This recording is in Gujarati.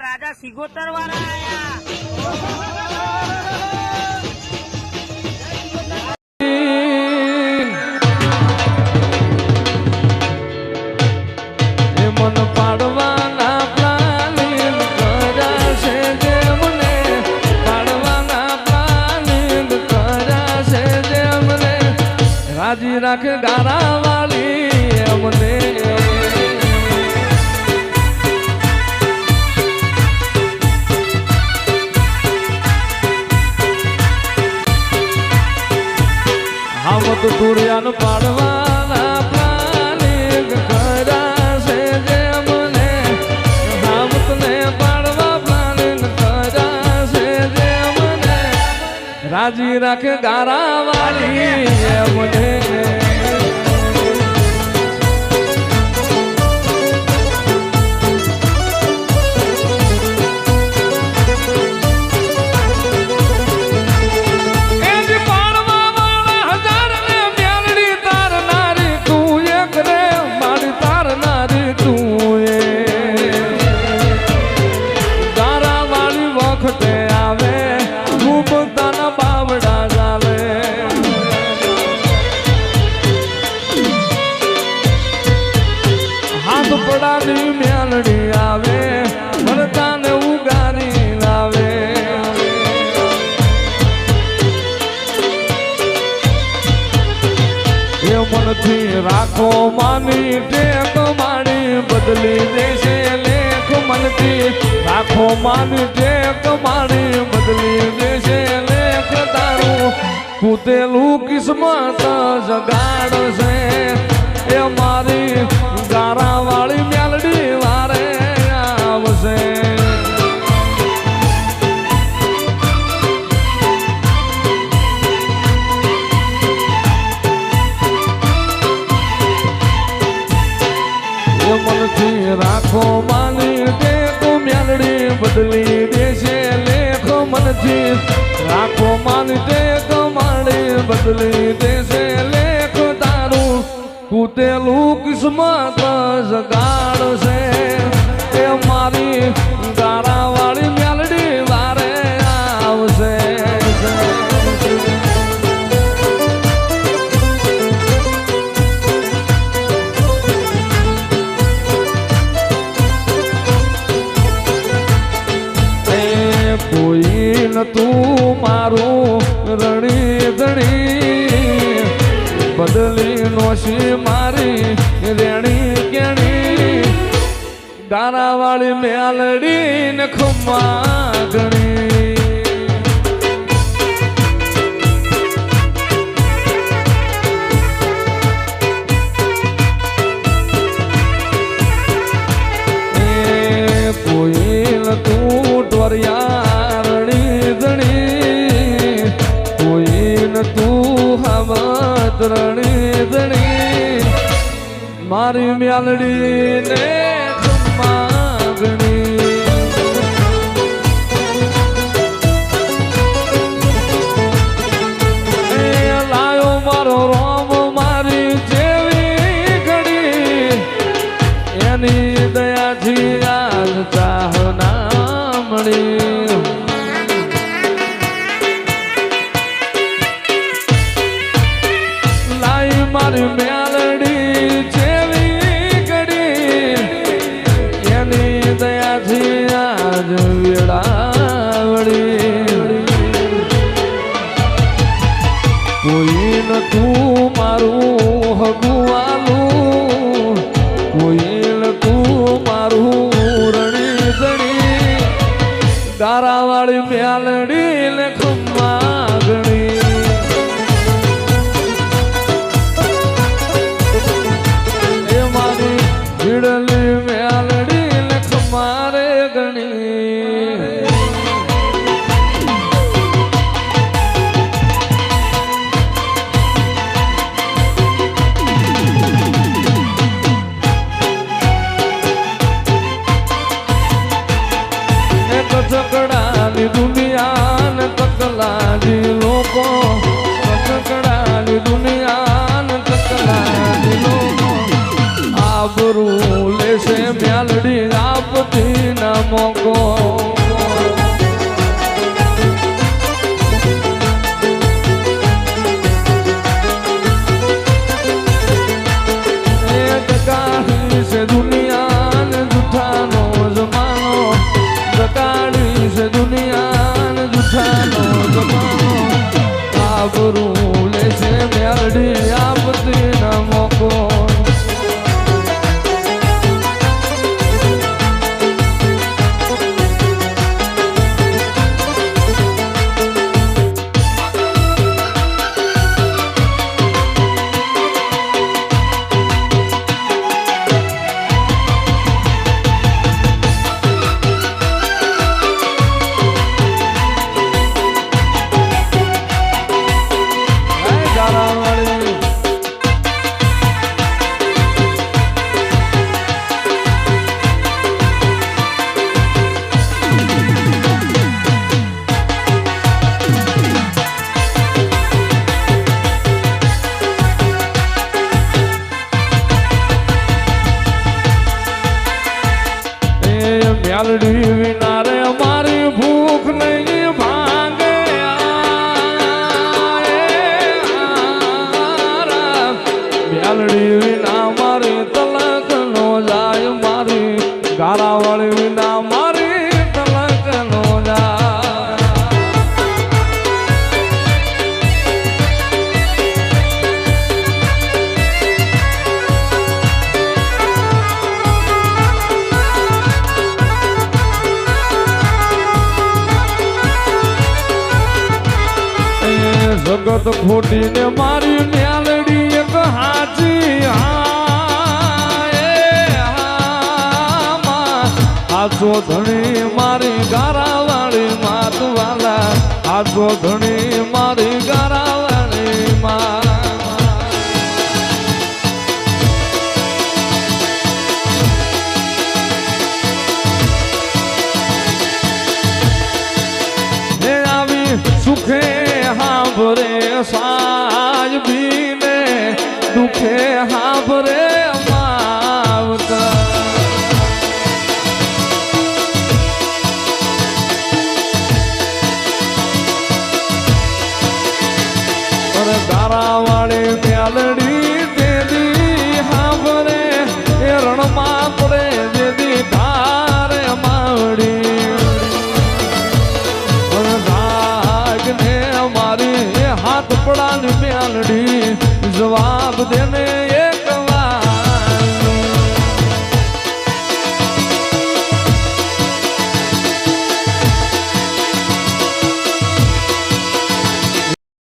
રાજા સિગોતર વાળા આયા મન પાડવાના પ્લાનિંગ કરાશે જે મને પાડવાના પ્લાનિંગ કરાશે જે મને રાજી રાખે ગારા વાળી એમને આમ તો તુરિયાન પાડવાના પ્લાનિંગ કરાશે જે મને આમ તને પાડવા પ્લાનિંગ કરાશે જે મને રાજી રાખે ગારા વાળી એમને પડાની મેલડી આવે ભરતાને ઉગારી લાવે એ મનથી રાખો માની ટેક મારી બદલી દેશે લેખ મનથી રાખો માની ટેક મારી બદલી દેશે લેખ તારું કૂતેલું કિસ્મત જગાડશે એ મારી ગારા વાળી મેલડી વારે આવશે મનથી રાખો માની ટેક મેલડી બદલી દેશે લેખ મનથી રાખો માની ટેક મારી બદલી દેશે લેખ તારું કૂતેલું કિસ્મત જગાડશે એ મારી ગારા વાળી મેલડી વારે આવશે કોઈ ન તું મારું રણી ધણી બદલી નોશી મારી રેણી કેણી ગારા વાળી મેલડી ને ખમ્મા ગણી કોઈ તું ટોરિયા રણી ધણી કોઈ ન તું હવત રણી ધણી મારી મેલડી ને માગણી લાયો મારો રોમ મારી જેવી ઘડી એની દયાથી આજ ચાહના મળી લાઈ મારી મેલડી જેવી ઘડી એની દયાથી આજ વેળાવડી કોઈ ન તું મારું હગુવાલું કોઈ ન તું મારું રણી ધણી ગારા વાળી મેલડી ને ખમ્મા ગણી એ મારી ભીડલી મેલડી ને ખમ્મારે ગણી કચકડાની દુનિયા ને તકલાજી લોકો કચકડાની દુનિયા ને તકલાજી લોકો આબરૂ લેશે મેલડી આપતી ના મોકો છે દુનિયાને જૂઠાનો જમાનો જગાડી છે દુનિયાને જૂઠાનો જમાનો આબરૂ લે છે મેલડી આપતીના મોકો મ્યાલડી વિના રે મારી ભૂખ નહીં ભાંગે મ્યાલડી વિના મારી તલક નો જાય મારી ગારાવાળી વિના મારી તલક નો જાય જગત ખોટી ને મારી મ્યાલડી એક હાચી હાચો ધણી મારી ગારાવાળી માતવાલા હાચો ધણી મારી ગારાવાળી માં સુખે સાંભળે સાજ બીને દુખે હા